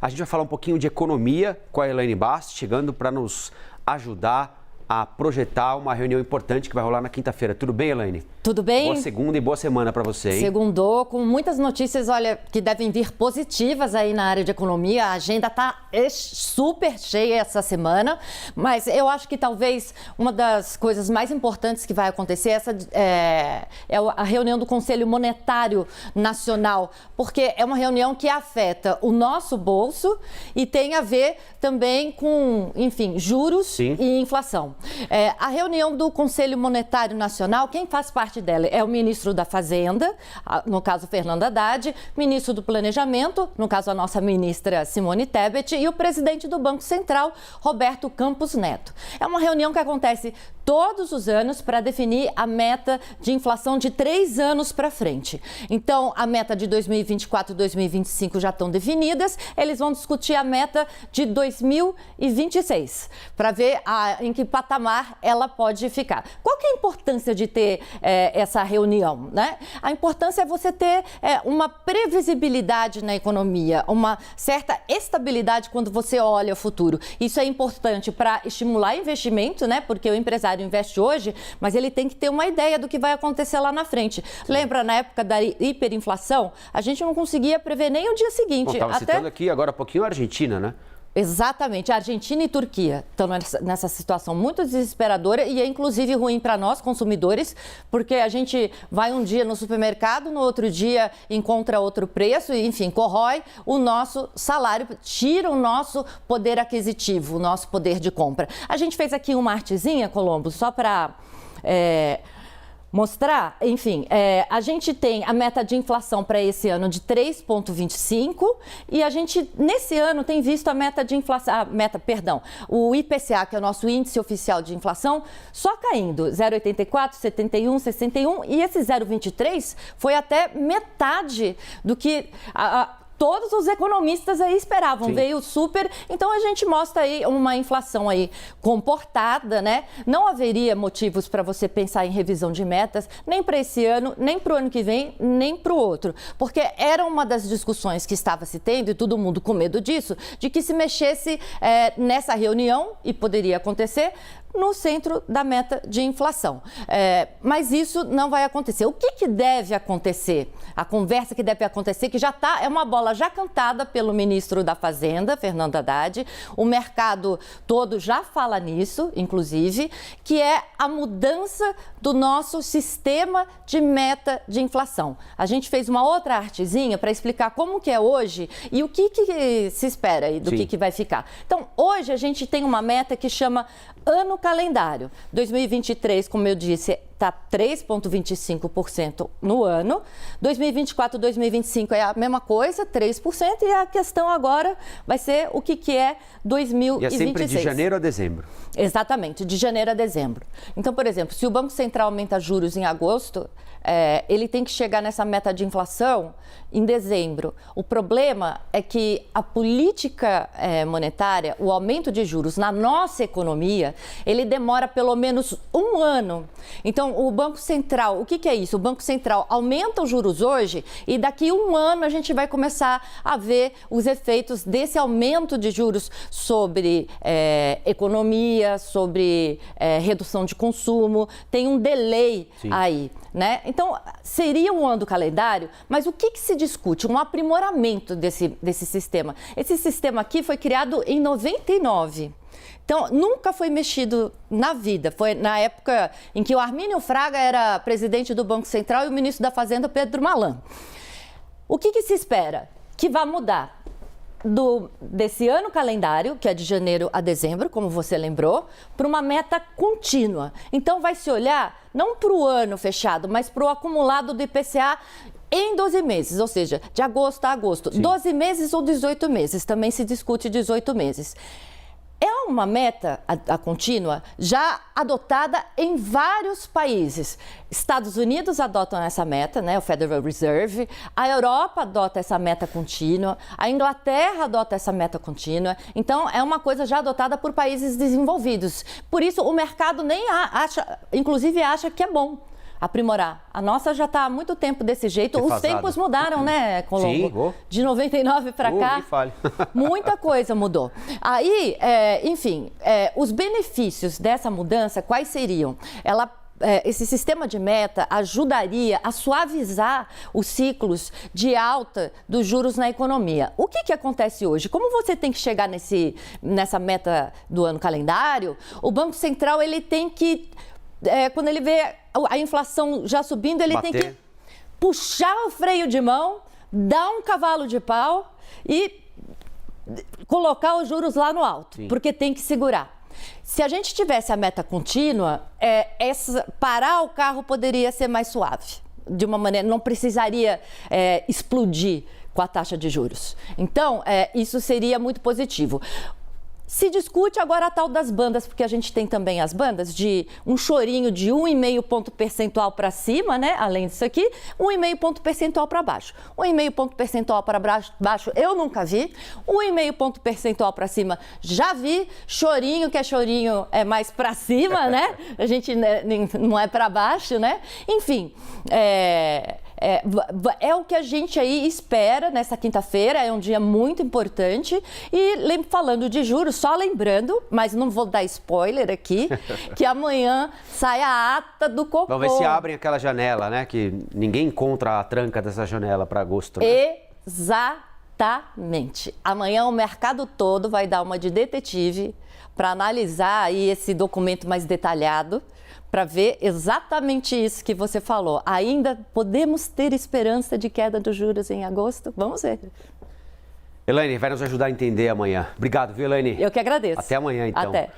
A gente vai falar um pouquinho de economia com a Elaine Bast, chegando para nos ajudar a projetar uma reunião importante que vai rolar na quinta-feira. Tudo bem, Elaine? Tudo bem? Boa segunda e boa semana para você, hein? Segundou, com muitas notícias, olha, que devem vir positivas aí na área de economia. A agenda está super cheia essa semana, mas eu acho que talvez uma das coisas mais importantes que vai acontecer é a reunião do Conselho Monetário Nacional, porque é uma reunião que afeta o nosso bolso e tem a ver também com, enfim, juros Sim. e inflação. A reunião do Conselho Monetário Nacional, quem faz parte dela é o ministro da Fazenda, no caso Fernando Haddad, ministro do Planejamento, no caso a nossa ministra Simone Tebet, e o presidente do Banco Central, Roberto Campos Neto. É uma reunião que acontece todos os anos para definir a meta de inflação de 3 anos para frente. Então, a meta de 2024 e 2025 já estão definidas, eles vão discutir a meta de 2026, para ver em que patamar ela pode ficar. Qual que é a importância de ter essa reunião, né? A importância é você ter uma previsibilidade na economia, uma certa estabilidade quando você olha o futuro. Isso é importante para estimular investimento, né? Porque o empresário investe hoje, mas ele tem que ter uma ideia do que vai acontecer lá na frente. Lembra, na época da hiperinflação, a gente não conseguia prever nem o dia seguinte. Estava citando aqui agora há pouquinho a Argentina, né? Exatamente. A Argentina e Turquia estão nessa situação muito desesperadora e é inclusive ruim para nós, consumidores, porque a gente vai um dia no supermercado, no outro dia encontra outro preço e, enfim, corrói o nosso salário, tira o nosso poder aquisitivo, o nosso poder de compra. A gente fez aqui uma artezinha, Colombo, só para mostrar, enfim, a gente tem a meta de inflação para esse ano de 3,25 e a gente, nesse ano, tem visto a meta de inflação, o IPCA, que é o nosso índice oficial de inflação, só caindo, 0,84, 71, 61 e esse 0,23 foi até metade do que todos os economistas aí esperavam. Sim. Veio super, então a gente mostra aí uma inflação aí comportada, né? Não haveria motivos para você pensar em revisão de metas, nem para esse ano, nem para o ano que vem, nem para o outro. Porque era uma das discussões que estava se tendo, e todo mundo com medo disso, de que se mexesse nessa reunião, e poderia acontecer, no centro da meta de inflação. Mas isso não vai acontecer. O que deve acontecer? A conversa que deve acontecer, que já é uma bola já cantada pelo ministro da Fazenda, Fernando Haddad, o mercado todo já fala nisso, inclusive, que é a mudança do nosso sistema de meta de inflação. A gente fez uma outra artezinha para explicar como que é hoje e o que se espera aí do que vai ficar. Então, hoje a gente tem uma meta que chama ano calendário. 2023, como eu disse, está 3,25% no ano. 2024 e 2025 é a mesma coisa, 3%. E a questão agora vai ser o que é 2026. E é sempre de janeiro a dezembro. Exatamente, de janeiro a dezembro. Então, por exemplo, se o Banco Central aumenta juros em agosto, ele tem que chegar nessa meta de inflação em dezembro. O problema é que a política monetária, o aumento de juros na nossa economia, ele demora pelo menos um ano. Então, o Banco Central, o que é isso? O Banco Central aumenta os juros hoje e daqui um ano a gente vai começar a ver os efeitos desse aumento de juros sobre economia, sobre redução de consumo. Tem um delay aí, né? Então, seria um ano do calendário, mas o que se discute? Um aprimoramento desse sistema. Esse sistema aqui foi criado em 99. Então, nunca foi mexido na vida. Foi na época em que o Armínio Fraga era presidente do Banco Central e o ministro da Fazenda, Pedro Malan. O que se espera? Que vai mudar desse ano calendário, que é de janeiro a dezembro, como você lembrou, para uma meta contínua. Então, vai se olhar não para o ano fechado, mas para o acumulado do IPCA em 12 meses, ou seja, de agosto a agosto. Sim. 12 meses ou 18 meses, também se discute 18 meses. É uma meta, a contínua, já adotada em vários países. Estados Unidos adotam essa meta, né, o Federal Reserve. A Europa adota essa meta contínua. A Inglaterra adota essa meta contínua. Então, é uma coisa já adotada por países desenvolvidos. Por isso, o mercado nem inclusive acha que é bom. aprimorar. A nossa já está há muito tempo desse jeito. Os Defasada. tempos mudaram, né, Colombo? Sim, de 99 para cá, nem fale. muita coisa mudou. Aí, enfim, os benefícios dessa mudança, quais seriam? Esse sistema de meta ajudaria a suavizar os ciclos de alta dos juros na economia. O que acontece hoje? Como você tem que chegar nessa meta do ano calendário, o Banco Central ele tem que, quando ele vê a inflação já subindo, ele tem que puxar o freio de mão, dar um cavalo de pau e colocar os juros lá no alto, Sim. porque tem que segurar. Se a gente tivesse a meta contínua, parar o carro poderia ser mais suave. De uma maneira, não precisaria explodir com a taxa de juros. Então, isso seria muito positivo. Se discute agora a tal das bandas, porque a gente tem também as bandas de um chorinho de 1,5 ponto percentual para cima, né? Além disso aqui, 1,5 ponto percentual para baixo. 1,5 ponto percentual para baixo eu nunca vi. 1,5 ponto percentual para cima já vi. Chorinho, que chorinho é mais para cima, né? A gente não é para baixo, né? Enfim, é o que a gente aí espera nessa quinta-feira, é um dia muito importante. E falando de juros, só lembrando, mas não vou dar spoiler aqui, que amanhã sai a ata do Copom. Vamos ver se abrem aquela janela, né? Que ninguém encontra a tranca dessa janela para agosto. Né? Exatamente. Amanhã o mercado todo vai dar uma de detetive para analisar aí esse documento mais detalhado, para ver exatamente isso que você falou. Ainda podemos ter esperança de queda dos juros em agosto? Vamos ver. Elaine, vai nos ajudar a entender amanhã. Obrigado, viu, Elaine? Eu que agradeço. Até amanhã, então. Até.